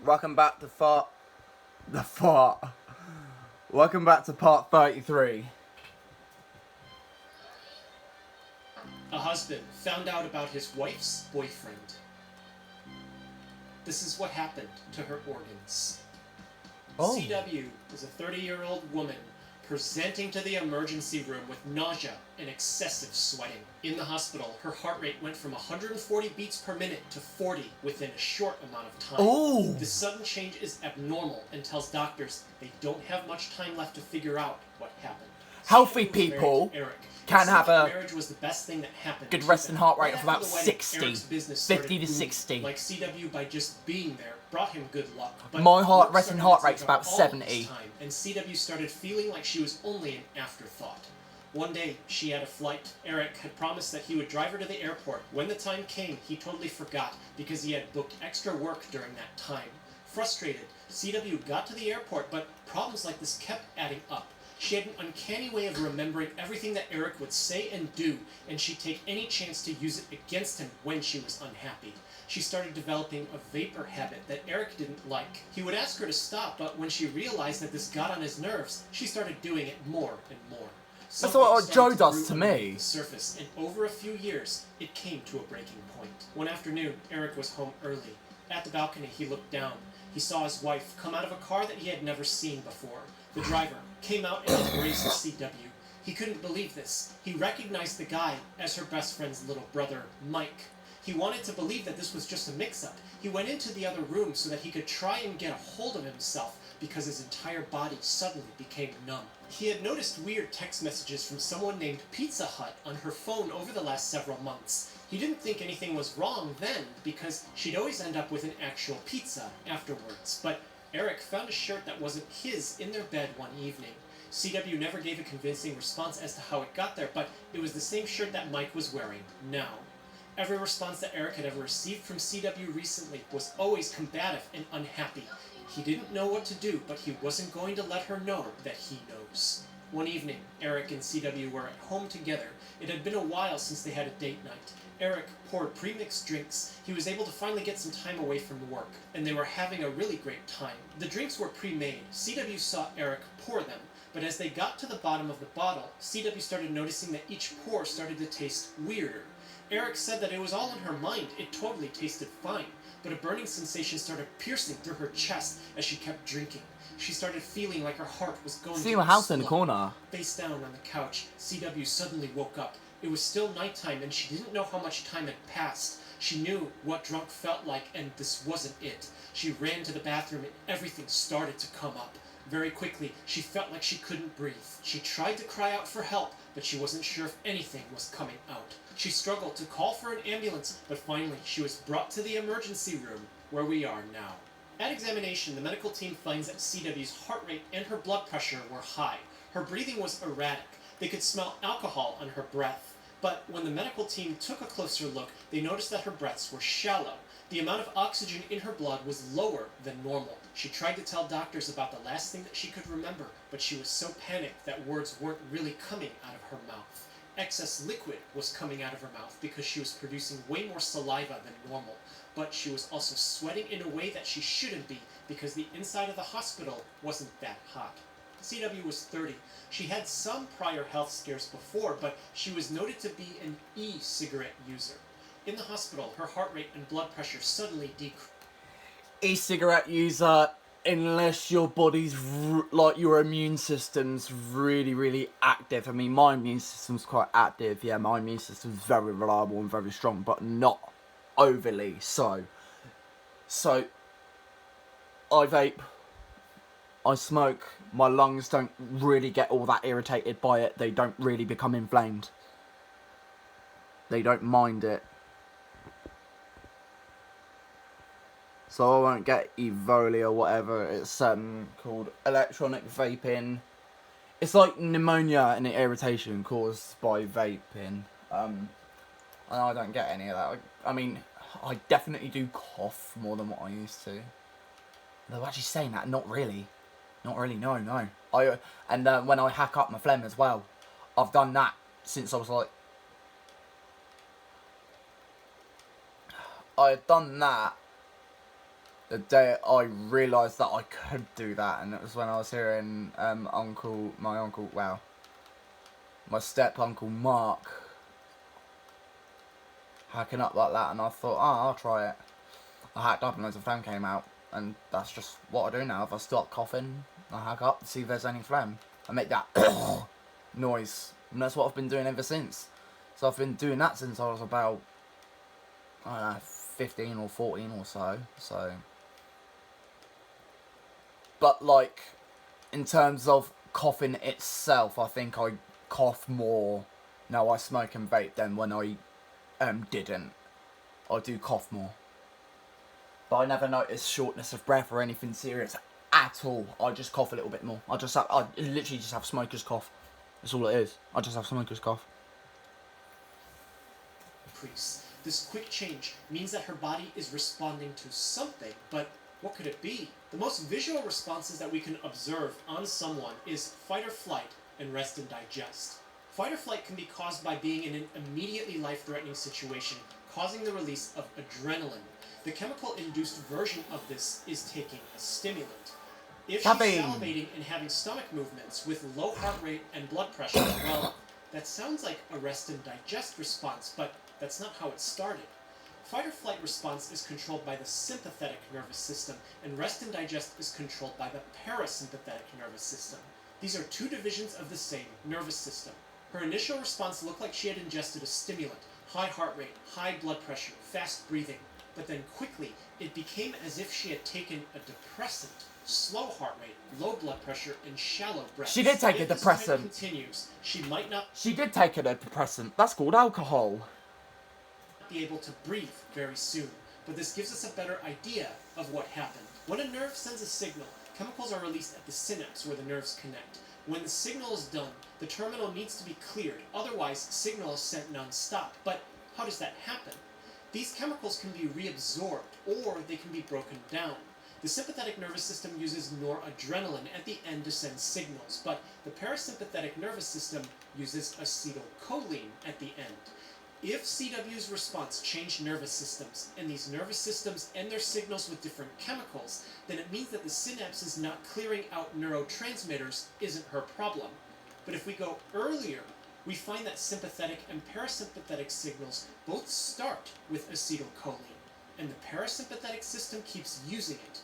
Welcome back to Welcome back to part 33. A husband found out about his wife's boyfriend. This is what happened to her organs. Oh. CW is a 30-year-old woman presenting to the emergency room with nausea and excessive sweating. In the hospital, her heart rate went from 140 beats per minute to 40 within a short amount of time. Oh. This sudden change is abnormal and tells doctors they don't have much time left to figure out what happened. Healthy people can have a marriage was the best thing that happened good resting heart rate right of about after the wedding, 60, Eric's business 50 started to booming. 60. Like CW, by just being there, brought him good luck. But My work resting started heart to rate's take up about all 70. his time, and CW started feeling like she was only an afterthought. One day, she had a flight. Eric had promised that he would drive her to the airport. When the time came, he totally forgot because he had booked extra work during that time. Frustrated, CW got to the airport, but problems like this kept adding up. She had an uncanny way of remembering everything that Eric would say and do, and she'd take any chance to use it against him when she was unhappy. She started developing a vapor habit that Eric didn't like. He would ask her to stop, but when she realized that this got on his nerves, she started doing it more and more. That's what Joe does to me. The surface, and over a few years, it came to a breaking point. One afternoon, Eric was home early. At the balcony, he looked down. He saw his wife come out of a car that he had never seen before. The driver came out and embraced CW. He couldn't believe this. He recognized the guy as her best friend's little brother, Mike. He wanted to believe that this was just a mix-up. He went into the other room so that he could try and get a hold of himself because his entire body suddenly became numb. He had noticed weird text messages from someone named Pizza Hut on her phone over the last several months. He didn't think anything was wrong then because she'd always end up with an actual pizza afterwards. But Eric found a shirt that wasn't his in their bed one evening. CW never gave a convincing response as to how it got there, but it was the same shirt that Mike was wearing now. Every response that Eric had ever received from CW recently was always combative and unhappy. He didn't know what to do, but he wasn't going to let her know that he knows. One evening, Eric and CW were at home together. It had been a while since they had a date night. Eric poured pre-mixed drinks. He was able to finally get some time away from work, and they were having a really great time. The drinks were pre-made. CW saw Eric pour them, but as they got to the bottom of the bottle, CW started noticing that each pour started to taste weirder. Eric said that it was all in her mind. It totally tasted fine, but a burning sensation started piercing through her chest as she kept drinking. She started feeling like her heart was going See to my house in the explode. corner. Face down on the couch, CW suddenly woke up. It was still nighttime, and she didn't know how much time had passed. She knew what drunk felt like, and this wasn't it. She ran to the bathroom, and everything started to come up. Very quickly, she felt like she couldn't breathe. She tried to cry out for help, but she wasn't sure if anything was coming out. She struggled to call for an ambulance, but finally she was brought to the emergency room, where we are now. At examination, the medical team finds that CW's heart rate and her blood pressure were high. Her breathing was erratic. They could smell alcohol on her breath. But when the medical team took a closer look, they noticed that her breaths were shallow. The amount of oxygen in her blood was lower than normal. She tried to tell doctors about the last thing that she could remember, but she was so panicked that words weren't really coming out of her mouth. Excess liquid was coming out of her mouth because she was producing way more saliva than normal, but she was also sweating in a way that she shouldn't be because the inside of the hospital wasn't that hot. CW was 30. She had some prior health scares before, but she was noted to be an e-cigarette user. In the hospital, her heart rate and blood pressure suddenly decreased. E-cigarette user, unless your body's like your immune system's really active. I mean, my immune system's quite active. Yeah, my immune system's very reliable and very strong, but not overly so. So I vape, I smoke. My lungs don't really get all that irritated by it. They don't really become inflamed. They don't mind it. So I won't get Evoli or whatever. It's called electronic vaping. It's like pneumonia and irritation caused by vaping. And I don't get any of that. I mean, I definitely do cough more than what I used to. Though actually saying that, not really. Not really, no. And when I hack up my phlegm as well, I've done that since I was like... I've done that the day I realised that I could do that, and it was when I was hearing my step uncle Mark hacking up like that, and I thought, I'll try it. I hacked up and loads of phlegm came out, and that's just what I do now. If I start coughing, I hack up to see if there's any phlegm. I make that noise, and that's what I've been doing ever since. So I've been doing that since I was about, I don't know, 15 or 14 or so. But like, in terms of coughing itself, I think I cough more now I smoke and vape than when I didn't. I do cough more. But I never notice shortness of breath or anything serious at all. I just cough a little bit more. I literally just have smoker's cough. That's all it is. I just have smoker's cough. This quick change means that her body is responding to something, but what could it be? The most visual responses that we can observe on someone is fight or flight and rest and digest. Fight or flight can be caused by being in an immediately life-threatening situation, causing the release of adrenaline. The chemical-induced version of this is taking a stimulant. If she's salivating and having stomach movements with low heart rate and blood pressure, well, that sounds like a rest and digest response, but that's not how it started. Fight or flight response is controlled by the sympathetic nervous system, and rest and digest is controlled by the parasympathetic nervous system. These are two divisions of the same nervous system. Her initial response looked like she had ingested a stimulant, high heart rate, high blood pressure, fast breathing, but then quickly it became as if she had taken a depressant, slow heart rate, low blood pressure, and shallow breaths. She did take a depressant. If this continues, she might not... She did take a depressant. That's called alcohol. ...be able to breathe very soon, but this gives us a better idea of what happened. When a nerve sends a signal, chemicals are released at the synapse where the nerves connect. When the signal is done, the terminal needs to be cleared, otherwise signal is sent non-stop. But how does that happen? These chemicals can be reabsorbed, or they can be broken down. The sympathetic nervous system uses noradrenaline at the end to send signals, but the parasympathetic nervous system uses acetylcholine at the end. If CW's response changed nervous systems, and these nervous systems end their signals with different chemicals, then it means that the synapses not clearing out neurotransmitters isn't her problem. But if we go earlier, we find that sympathetic and parasympathetic signals both start with acetylcholine, and the parasympathetic system keeps using it.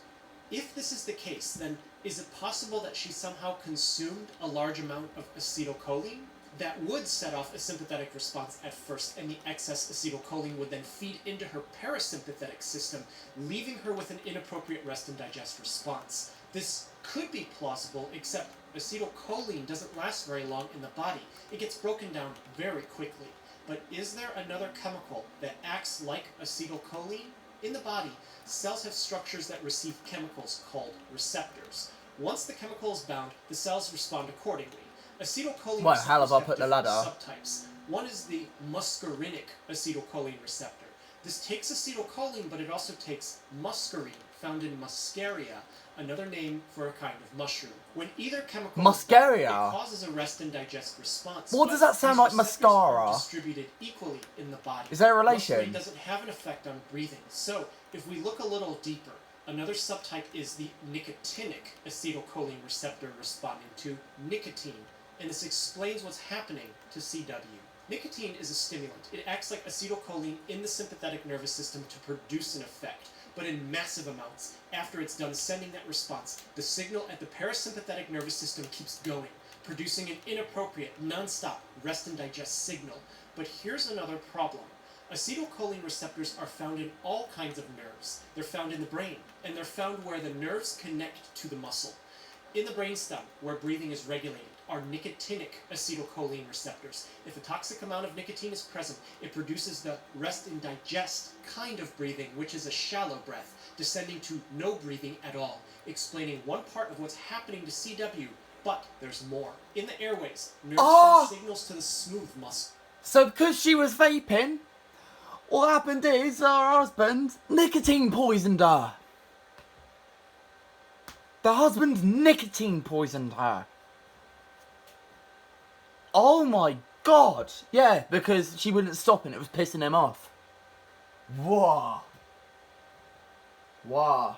If this is the case, then is it possible that she somehow consumed a large amount of acetylcholine? That would set off a sympathetic response at first, and the excess acetylcholine would then feed into her parasympathetic system, leaving her with an inappropriate rest and digest response. This could be plausible, except acetylcholine doesn't last very long in the body. It gets broken down very quickly. But is there another chemical that acts like acetylcholine? In the body, cells have structures that receive chemicals called receptors. Once the chemical is bound, the cells respond accordingly. Acetylcholine receptors have different subtypes. One is the muscarinic acetylcholine receptor. This takes acetylcholine, but it also takes muscarine, found in muscaria, another name for a kind of mushroom. When either chemical muscaria, it causes a rest and digest response. What does that sound like? Mascara. Distributed equally in the body. Is there a relation? Muscarine doesn't have an effect on breathing. So, if we look a little deeper, another subtype is the nicotinic acetylcholine receptor responding to nicotine. And this explains what's happening to CW. Nicotine is a stimulant. It acts like acetylcholine in the sympathetic nervous system to produce an effect, but in massive amounts. After it's done sending that response, the signal at the parasympathetic nervous system keeps going, producing an inappropriate, non-stop rest and digest signal. But here's another problem. Acetylcholine receptors are found in all kinds of nerves. They're found in the brain, and they're found where the nerves connect to the muscle. In the brainstem, where breathing is regulated, are nicotinic acetylcholine receptors. If a toxic amount of nicotine is present, it produces the rest and digest kind of breathing, which is a shallow breath, descending to no breathing at all, explaining one part of what's happening to CW, but there's more. In the airways, nerves send signals to the smooth muscle. So because she was vaping, what happened is her husband nicotine poisoned her. The husband nicotine poisoned her. Oh my god! Yeah, because she wouldn't stop and it was pissing him off. Wow. Wow.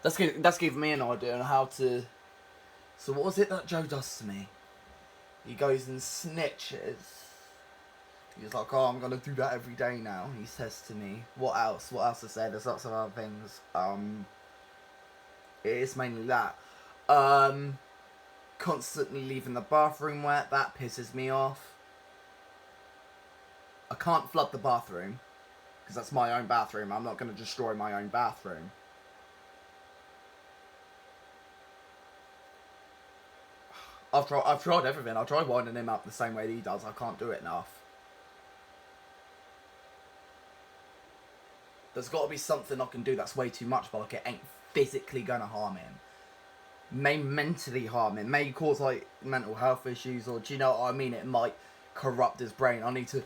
That's giving me an idea on how to... So what was it that Joe does to me? He goes and snitches. He's like, oh, I'm going to do that every day now. He says to me, what else? What else is there? There's lots of other things. It is mainly that. Constantly leaving the bathroom wet. That pisses me off. I can't flood the bathroom. Because that's my own bathroom. I'm not going to destroy my own bathroom. I've tried everything. I've tried winding him up the same way that he does. I can't do it enough. There's got to be something I can do that's way too much, but like it ain't physically gonna harm him. May mentally harm him. May cause like mental health issues, or do you know what I mean? It might corrupt his brain. I need to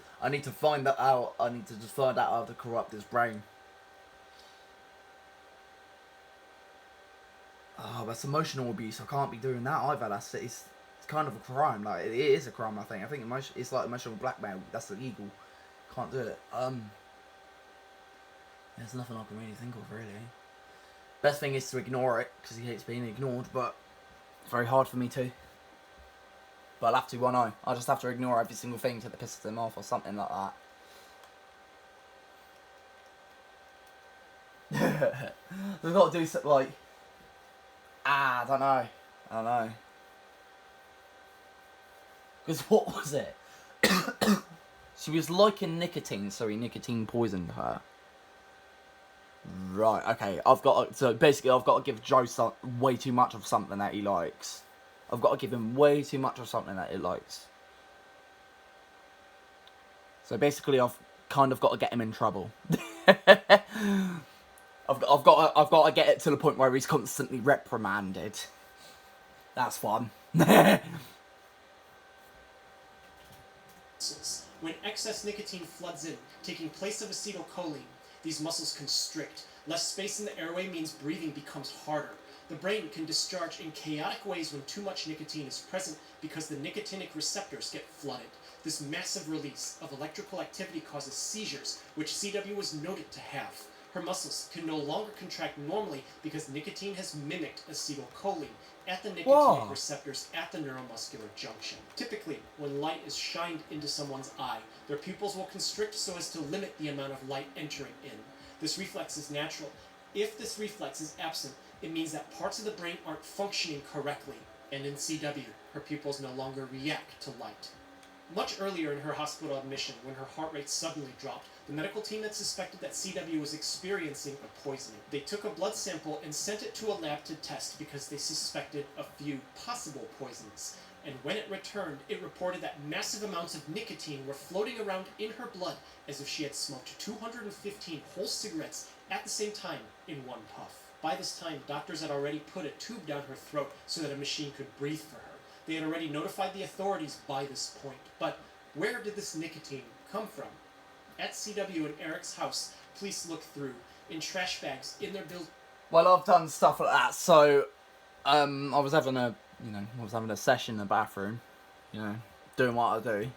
find that out. I need to just find out how to corrupt his brain. Oh, that's emotional abuse. I can't be doing that either. It's kind of a crime. Like it is a crime. I think it's like emotional blackmail. That's illegal. Can't do it. There's nothing I can really think of, really. Best thing is to ignore it, because he hates being ignored, but it's very hard for me to. But I'll have to, won't I? I'll just have to ignore every single thing till it pisses him off, or something like that. We've got to do something like... I don't know. Because what was it? She was liking nicotine, so he nicotine poisoned her. Right, okay. So basically I've got to give Joe way too much of something that he likes. I've got to give him way too much of something that he likes. So basically I've kind of got to get him in trouble. I've got to get it to the point where he's constantly reprimanded. That's fun. When excess nicotine floods in, taking place of acetylcholine, these muscles constrict. Less space in the airway means breathing becomes harder. The brain can discharge in chaotic ways when too much nicotine is present because the nicotinic receptors get flooded. This massive release of electrical activity causes seizures, which CW was noted to have. Her muscles can no longer contract normally because nicotine has mimicked acetylcholine at the nicotinic receptors at the neuromuscular junction. Typically, when light is shined into someone's eye, their pupils will constrict so as to limit the amount of light entering in. This reflex is natural. If this reflex is absent, it means that parts of the brain aren't functioning correctly, and in CW, her pupils no longer react to light. Much earlier in her hospital admission, when her heart rate suddenly dropped, the medical team had suspected that CW was experiencing a poisoning. They took a blood sample and sent it to a lab to test because they suspected a few possible poisons. And when it returned, it reported that massive amounts of nicotine were floating around in her blood as if she had smoked 215 whole cigarettes at the same time in one puff. By this time, doctors had already put a tube down her throat so that a machine could breathe for her. They had already notified the authorities by this point. But where did this nicotine come from? At CW and Eric's house, police looked through, in trash bags, in their building. Well, I've done stuff like that, so I was having a session in the bathroom, doing what I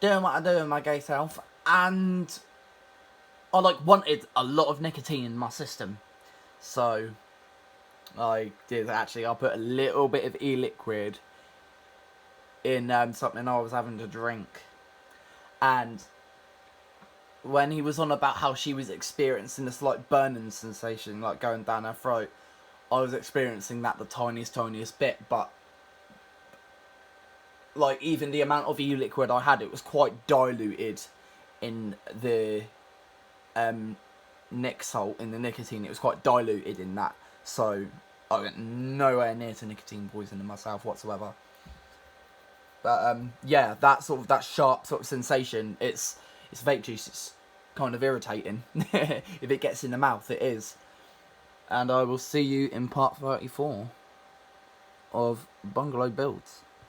do in my gay self, and I wanted a lot of nicotine in my system, so I did actually. I put a little bit of e-liquid in something I was having to drink, and when he was on about how she was experiencing this burning sensation going down her throat, I was experiencing that the tiniest bit, but even the amount of e-liquid I had, it was quite diluted in the nic salt, in the nicotine. It was quite diluted in that, so I went nowhere near to nicotine poisoning myself whatsoever. But yeah, that sharp sort of sensation, it's vape juice. It's kind of irritating. If it gets in the mouth, it is. And I will see you in part 34 of Bungalow Builds.